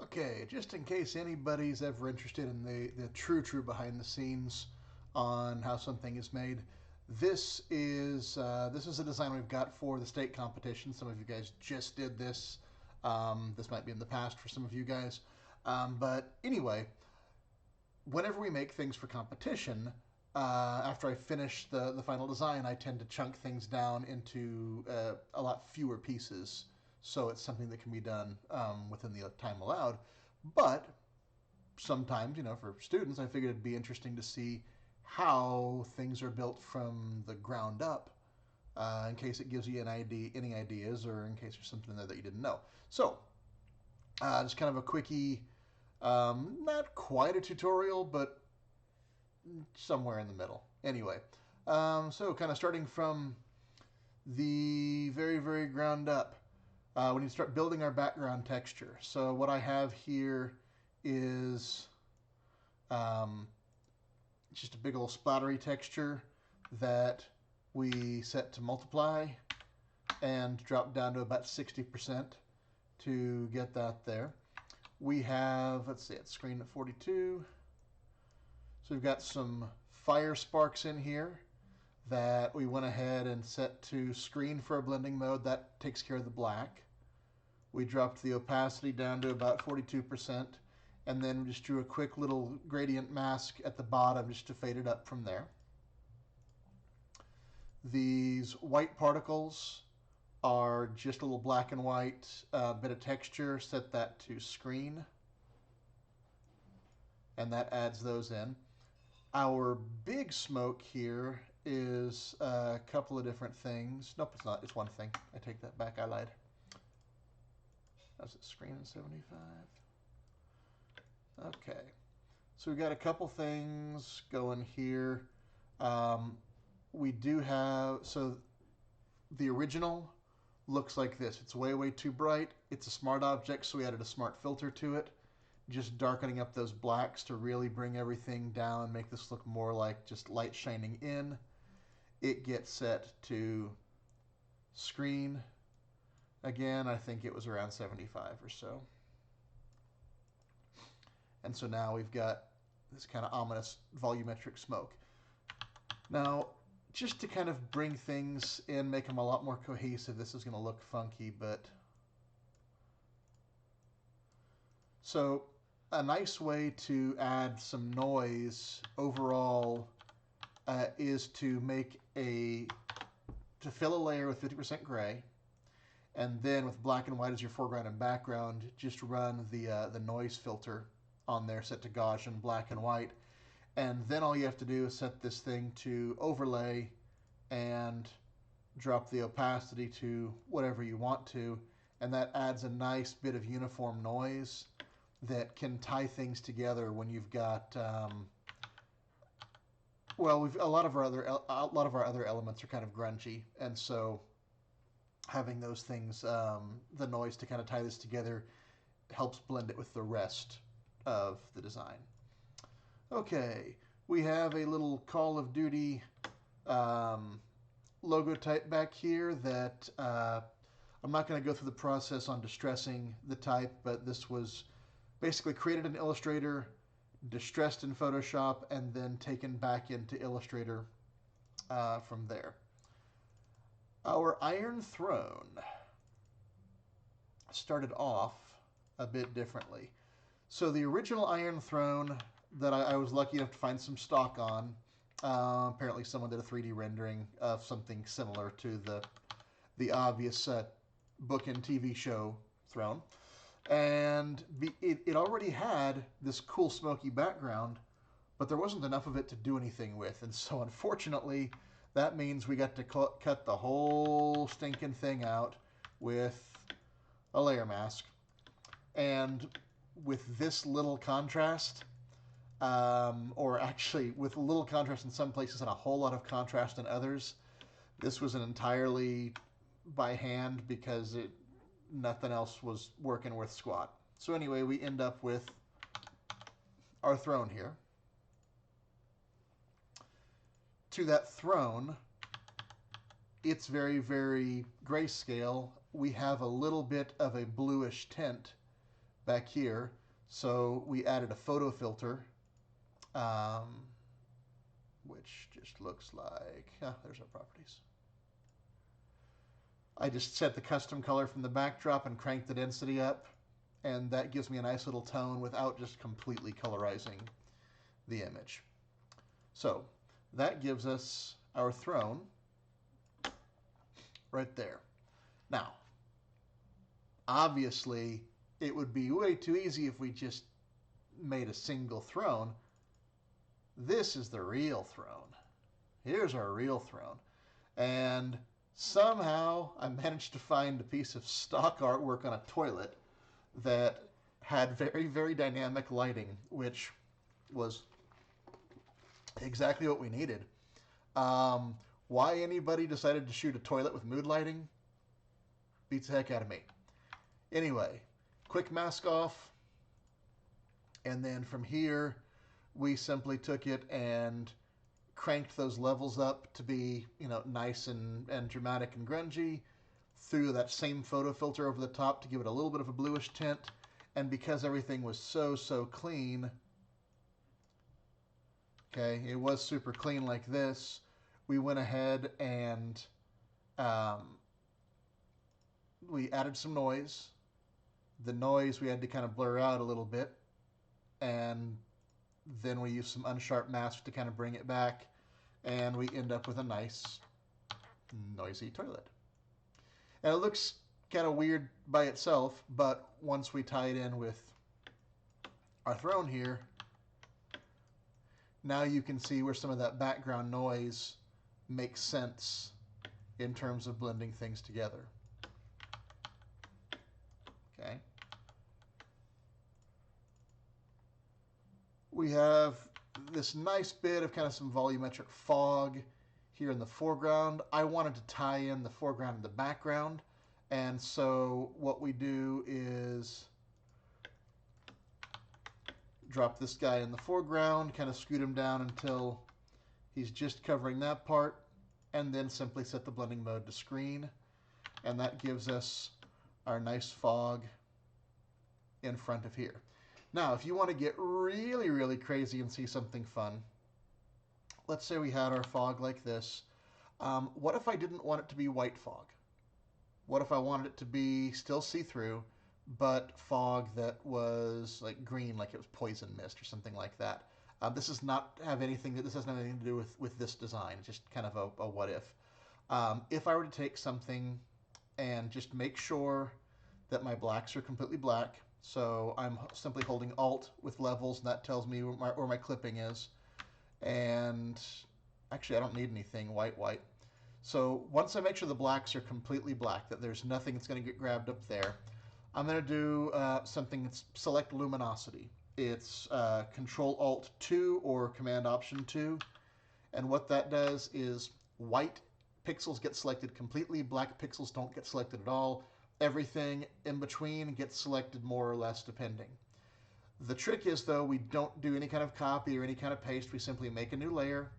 Okay, just in case anybody's ever interested in the true behind the scenes on how something is made, this is a design we've got for the state competition. Some of you guys just did this. This might be in the past for some of you guys, but anyway, whenever we make things for competition, after I finish the final design, I tend to chunk things down into a lot fewer pieces, so it's something that can be done within the time allowed. But sometimes, for students, I figured it'd be interesting to see how things are built from the ground up, in case it gives you any ideas, or in case there's something there that you didn't know. So, just kind of a quickie, not quite a tutorial, but somewhere in the middle. Anyway, so kind of starting from the very ground up, we need to start building our background texture. So what I have here is just a big old splattery texture that we set to multiply and drop down to about 60% to get that there. We have, let's see, it's screen at 42. So we've got some fire sparks in here that we went ahead and set to screen for a blending mode. That takes care of the black. We dropped the opacity down to about 42%, and then we just drew a quick little gradient mask at the bottom just to fade it up from there. These white particles are just a little black and white bit of texture. Set that to screen, and that adds those in. Our big smoke here is a couple of different things. Nope, it's not. It's one thing. I take that back. I lied. That's it, screen in 75. Okay. So we've got a couple things going here. We do have, so the original looks like this. It's way too bright. It's a smart object, so we added a smart filter to it, just darkening up those blacks to really bring everything down, make this look more like just light shining in. It gets set to screen. Again, I think it was around 75 or so. And so now we've got this kind of ominous volumetric smoke. Now, just to kind of bring things in, make them a lot more cohesive, this is going to look funky, but... So, a nice way to add some noise overall is to fill a layer with 50% gray, and then with black and white as your foreground and background, just run the noise filter on there set to Gaussian black and white, and then all you have to do is set this thing to overlay and drop the opacity to whatever you want to, and that adds a nice bit of uniform noise that can tie things together when you've got well, a lot of our other elements are kind of grungy, and so having those things, the noise to kind of tie this together, helps blend it with the rest of the design. Okay, we have a little Call of Duty logo type back here that I'm not going to go through the process on distressing the type, but this was basically created in Illustrator, distressed in Photoshop, and then taken back into Illustrator from there. Our Iron Throne started off a bit differently. So the original Iron Throne that I was lucky enough to find some stock on, apparently someone did a 3D rendering of something similar to the obvious book and TV show throne. And it already had this cool smoky background, but there wasn't enough of it to do anything with. And so unfortunately, that means we got to cut the whole stinking thing out with a layer mask. And with this little contrast, or actually with a little contrast in some places and a whole lot of contrast in others, this was an entirely by hand because nothing else was working worth squat. So anyway, we end up with our throne here. To that throne, it's very grayscale. We have a little bit of a bluish tint back here. So we added a photo filter, which just looks like, there's our properties. I just set the custom color from the backdrop and cranked the density up, and that gives me a nice little tone without just completely colorizing the image. So that gives us our throne right there. Now, obviously, it would be way too easy if we just made a single throne. This is the real throne. Here's our real throne. And somehow I managed to find a piece of stock artwork on a toilet that had very, very dynamic lighting, which was exactly what we needed. Why anybody decided to shoot a toilet with mood lighting beats the heck out of me. Anyway, quick mask off, and then from here we simply took it and cranked those levels up to be, nice and dramatic and grungy, threw that same photo filter over the top to give it a little bit of a bluish tint, and because everything was so clean, okay, it was super clean like this, we went ahead and we added some noise. The noise we had to kind of blur out a little bit, and then we used some unsharp mask to kind of bring it back, and we end up with a nice noisy toilet. And it looks kind of weird by itself, but once we tie it in with our throne here, now you can see where some of that background noise makes sense in terms of blending things together. Okay. We have this nice bit of kind of some volumetric fog here in the foreground. I wanted to tie in the foreground and the background, and so what we do is drop this guy in the foreground, kind of scoot him down until he's just covering that part, and then simply set the blending mode to screen, and that gives us our nice fog in front of here. Now, if you want to get really, really crazy and see something fun, let's say we had our fog like this. What if I didn't want it to be white fog? What if I wanted it to be still see-through, but fog that was like green, like it was poison mist or something like that? This doesn't have anything to do with this design, just kind of a what if. If I were to take something and just make sure that my blacks are completely black, so I'm simply holding Alt with levels, and that tells me where my clipping is. And actually, I don't need anything white. So once I make sure the blacks are completely black, that there's nothing that's going to get grabbed up there, I'm going to do something that's select luminosity. It's Control-Alt-2 or Command-Option-2. And what that does is white pixels get selected completely, black pixels don't get selected at all. Everything in between gets selected more or less depending. The trick is, though, we don't do any kind of copy or any kind of paste. We simply make a new layer,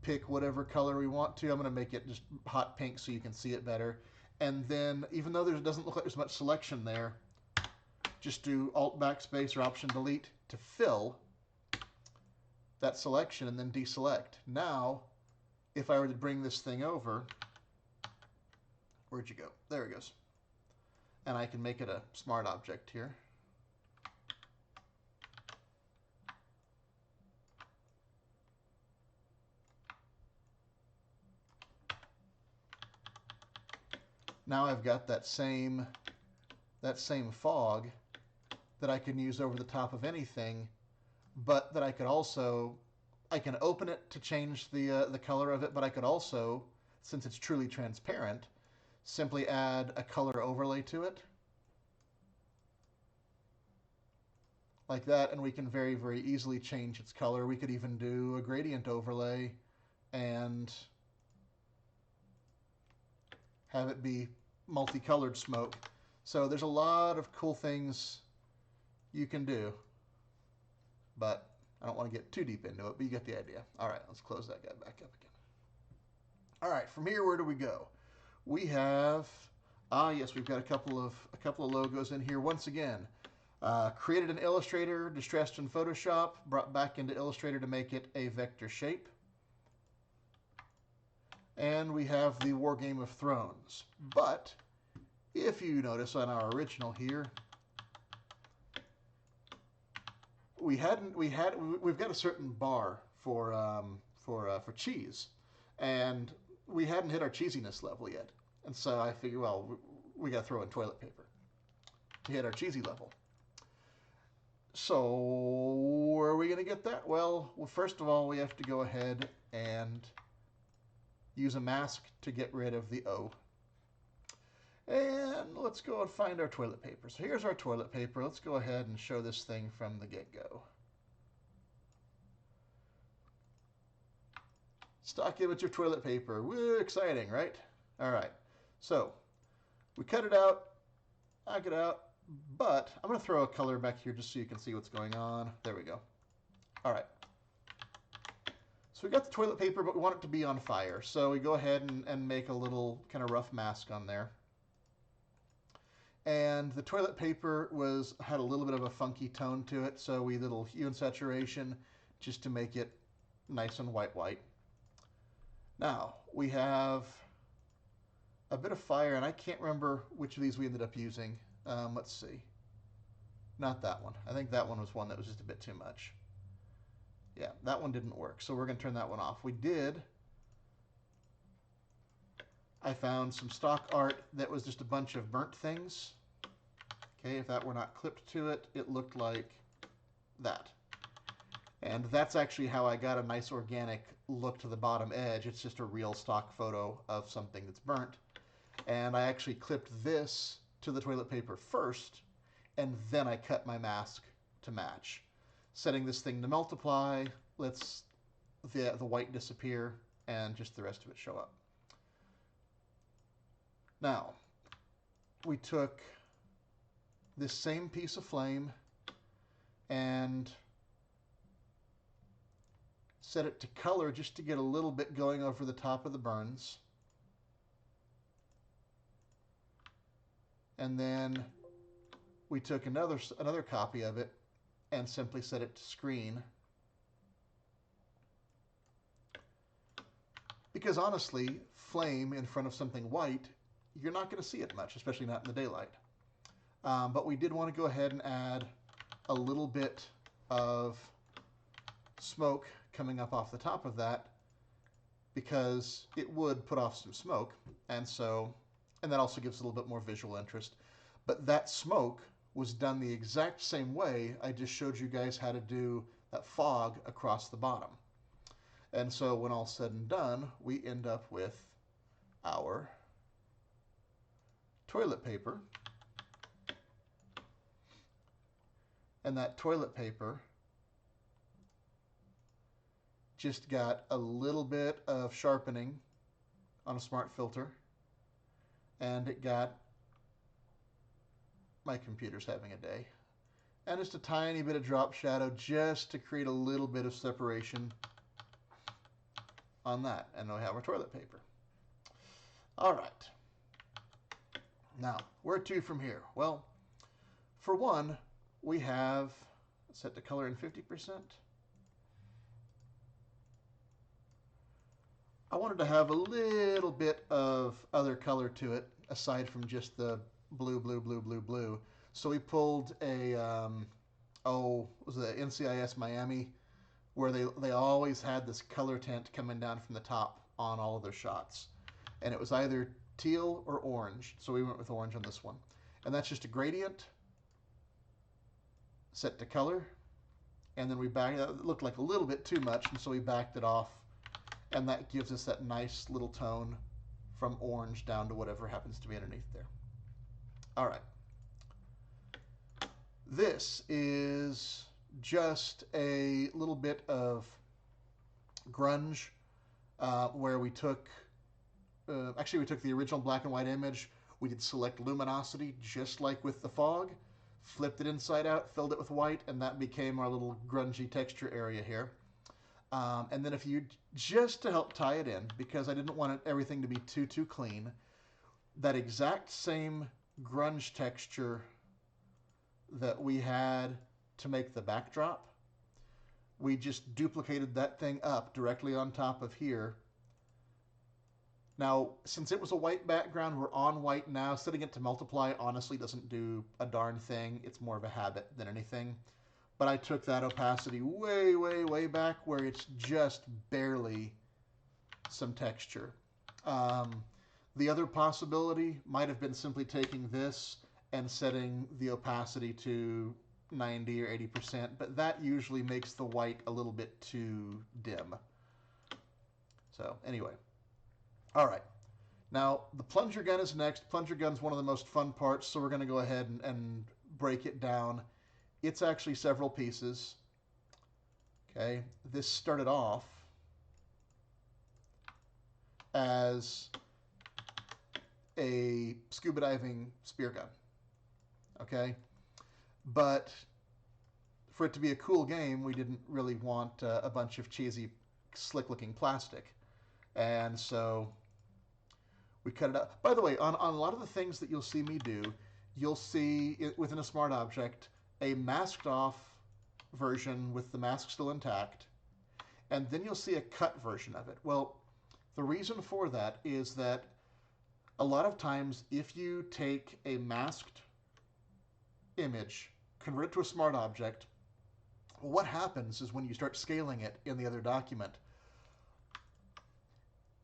pick whatever color we want to. I'm going to make it just hot pink so you can see it better. And then, even though there doesn't look like there's much selection there, just do Alt Backspace or Option Delete to fill that selection and then deselect. Now, if I were to bring this thing over, where'd you go? There it goes. And I can make it a smart object here. Now I've got that same fog that I can use over the top of anything, but that I can open it to change the color of it, but I could also, since it's truly transparent, simply add a color overlay to it, like that, and we can very, very easily change its color. We could even do a gradient overlay and have it be multicolored smoke. So there's a lot of cool things you can do, but I don't want to get too deep into it, but you get the idea. All right, let's close that guy back up again. All right, from here, where do we go? We have, yes, we've got a couple of logos in here. Once again, Created in Illustrator, distressed in Photoshop, brought back into Illustrator to make it a vector shape. And we have the War Game of Thrones. But if you notice on our original here, we've got a certain bar for cheese, and we hadn't hit our cheesiness level yet. And so I figured, well, we got to throw in toilet paper to hit our cheesy level. So where are we going to get that? Well, first of all, we have to go ahead and use a mask to get rid of the O. And let's go and find our toilet paper. So here's our toilet paper. Let's go ahead and show this thing from the get-go. Stock image of toilet paper. Woo, exciting, right? All right. So we cut it out, knock it out, but I'm going to throw a color back here just so you can see what's going on. There we go. All right. So we got the toilet paper, but we want it to be on fire. So we go ahead and make a little kind of rough mask on there. And the toilet paper had a little bit of a funky tone to it, so we did a little hue and saturation just to make it nice and white. Now, we have a bit of fire, and I can't remember which of these we ended up using. Let's see. Not that one. I think that one was one that was just a bit too much. Yeah, that one didn't work, so we're going to turn that one off. I found some stock art that was just a bunch of burnt things. Okay, if that were not clipped to it, it looked like that. And that's actually how I got a nice organic look to the bottom edge. It's just a real stock photo of something that's burnt. And I actually clipped this to the toilet paper first, and then I cut my mask to match. Setting this thing to multiply lets the white disappear and just the rest of it show up. Now, we took this same piece of flame and set it to color just to get a little bit going over the top of the burns. And then we took another copy of it and simply set it to screen. Because honestly, flame in front of something white, you're not going to see it much, especially not in the daylight. But we did want to go ahead and add a little bit of smoke coming up off the top of that, because it would put off some smoke, and that also gives a little bit more visual interest. But that smoke was done the exact same way I just showed you guys how to do that fog across the bottom. And so when all's said and done, we end up with our toilet paper. And that toilet paper just got a little bit of sharpening on a smart filter, and it got, my computer's having a day, and just a tiny bit of drop shadow just to create a little bit of separation on that, and we have our toilet paper. All right. Now, where to from here? Well, for one, we have set the color in 50%. I wanted to have a little bit of other color to it aside from just the blue, blue, blue, blue, blue. So we pulled a, was it NCIS Miami, where they always had this color tint coming down from the top on all of their shots. And it was either teal or orange. So we went with orange on this one. And that's just a gradient set to color. And then we backed it. It looked like a little bit too much, and so we backed it off. And that gives us that nice little tone from orange down to whatever happens to be underneath there. All right. This is just a little bit of grunge where we took, actually we took the original black and white image, we did select luminosity just like with the fog, flipped it inside out, filled it with white, and that became our little grungy texture area here. And then if you, just to help tie it in, because I didn't want everything to be too clean, that exact same grunge texture that we had to make the backdrop. We just duplicated that thing up directly on top of here. Now, since it was a white background, we're on white now. Setting it to multiply honestly doesn't do a darn thing. It's more of a habit than anything. But I took that opacity way, way, way back where it's just barely some texture. The other possibility might have been simply taking this and setting the opacity to 90 or 80%, but that usually makes the white a little bit too dim. So anyway, all right. Now the plunger gun is next. Plunger gun's one of the most fun parts, so we're going to go ahead and break it down. It's actually several pieces. Okay, this started off as a scuba diving spear gun. Okay, but for it to be a cool game, we didn't really want a bunch of cheesy, slick-looking plastic, and so we cut it out. By the way, on a lot of the things that you'll see me do, you'll see within a smart object a masked off version with the mask still intact, and then you'll see a cut version of it. Well, the reason for that is that a lot of times if you take a masked image, convert it to a smart object, what happens is when you start scaling it in the other document,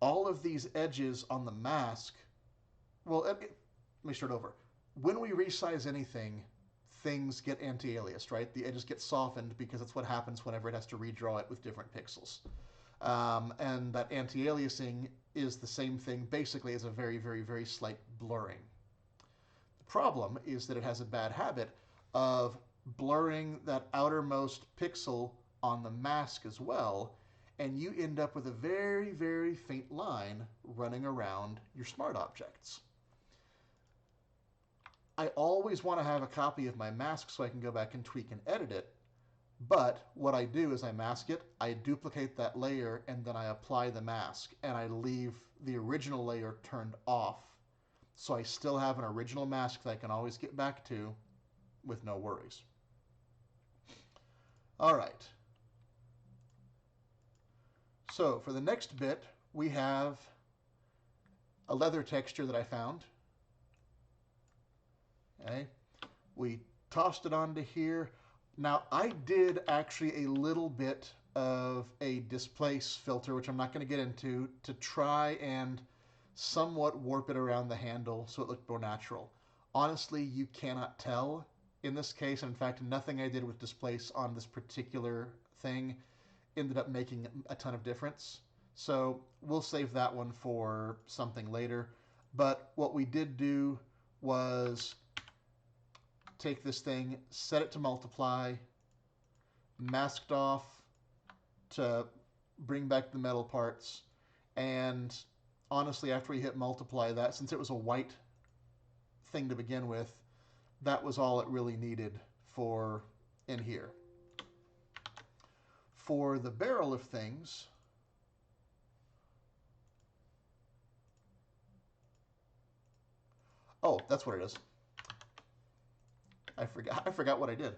all of these edges on the mask, well, let me start over. When we resize anything, things get anti-aliased, right? The edges get softened because that's what happens whenever it has to redraw it with different pixels. And that anti-aliasing is the same thing basically as a very, very, very slight blurring. The problem is that it has a bad habit of blurring that outermost pixel on the mask as well, and you end up with a very, very faint line running around your smart objects. I always want to have a copy of my mask so I can go back and tweak and edit it, but what I do is I mask it, I duplicate that layer, and then I apply the mask, and I leave the original layer turned off, so I still have an original mask that I can always get back to with no worries. All right. So for the next bit, we have a leather texture that I found. Okay. We tossed it onto here. Now, I did actually a little bit of a displace filter, which I'm not going to get into, to try and somewhat warp it around the handle so it looked more natural. Honestly, you cannot tell in this case. In fact, nothing I did with displace on this particular thing ended up making a ton of difference. So we'll save that one for something later. But what we did do was take this thing, set it to multiply, masked off to bring back the metal parts, and honestly, after we hit multiply, that, since it was a white thing to begin with, that was all it really needed for in here. For the barrel of things, oh, that's what it is. I forgot what I did.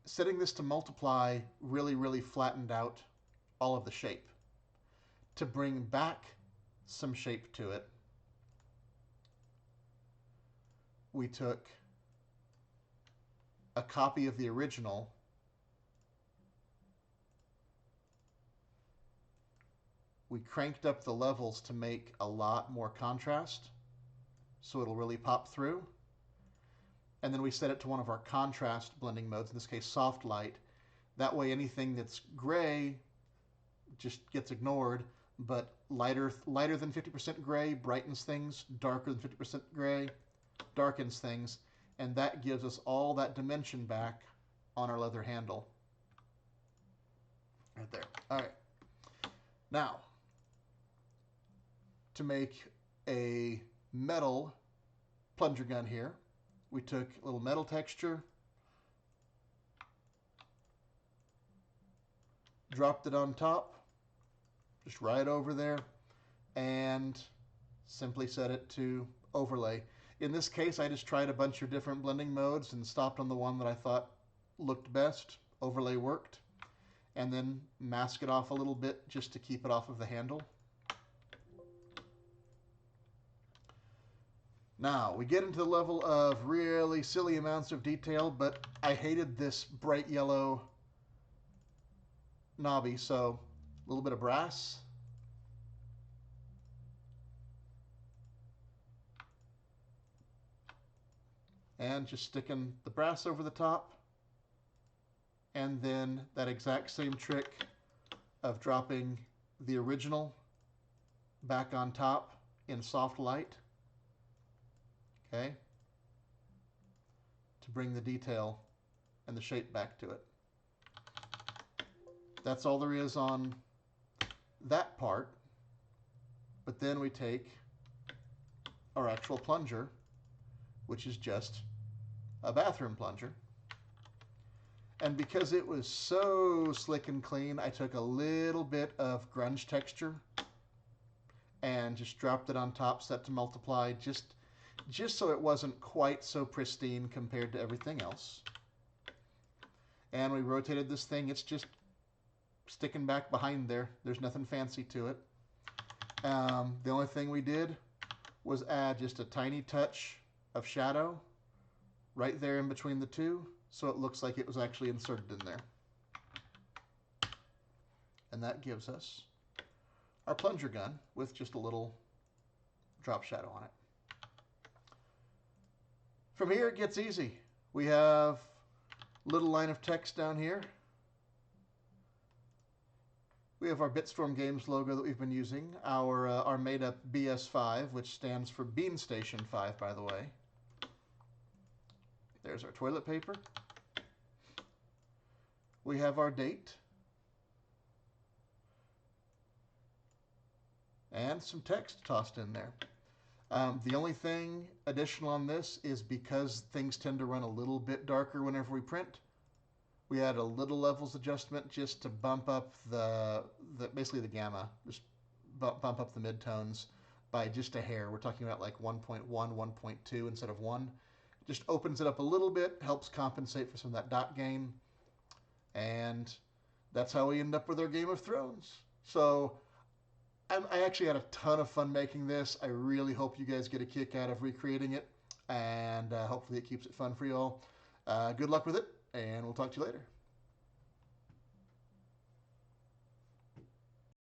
Setting this to multiply really flattened out all of the shape. To bring back some shape to it, we took a copy of the original, we cranked up the levels to make a lot more contrast so it'll really pop through. And then we set it to one of our contrast blending modes, in this case soft light. That way anything that's gray just gets ignored, but lighter than 50% gray brightens things, darker than 50% gray darkens things, and that gives us all that dimension back on our leather handle. Right there. All right. Now, to make a metal plunger gun here, we took a little metal texture, dropped it on top, just right over there, and simply set it to overlay. In this case, I just tried a bunch of different blending modes and stopped on the one that I thought looked best. Overlay worked. And then mask it off a little bit just to keep it off of the handle. Now, we get into the level of really silly amounts of detail, but I hated this bright yellow knobby, so a little bit of brass. And just sticking the brass over the top. And then that exact same trick of dropping the original back on top in soft light. Okay, to bring the detail and the shape back to it. That's all there is on that part. But then we take our actual plunger, which is just a bathroom plunger. And because it was so slick and clean, I took a little bit of grunge texture and just dropped it on top, set to multiply, just so it wasn't quite so pristine compared to everything else. And we rotated this thing. It's just sticking back behind there. There's nothing fancy to it. The only thing we did was add just a tiny touch of shadow right there in between the two, so it looks like it was actually inserted in there. And that gives us our plunger gun with just a little drop shadow on it. From here, it gets easy. We have a little line of text down here. We have our Bitstorm Games logo that we've been using, our made-up BS5, which stands for Bean Station 5, by the way. There's our toilet paper. We have our date. And some text tossed in there. The only thing additional on this is because things tend to run a little bit darker whenever we print, we add a little levels adjustment just to bump up basically the gamma, just bump up the midtones by just a hair. We're talking about like 1.1, 1.2 instead of 1. Just opens it up a little bit, helps compensate for some of that dot gain. And that's how we end up with our Game of Thrones. So I actually had a ton of fun making this. I really hope you guys get a kick out of recreating it, and hopefully it keeps it fun for you all. Good luck with it, and we'll talk to you later.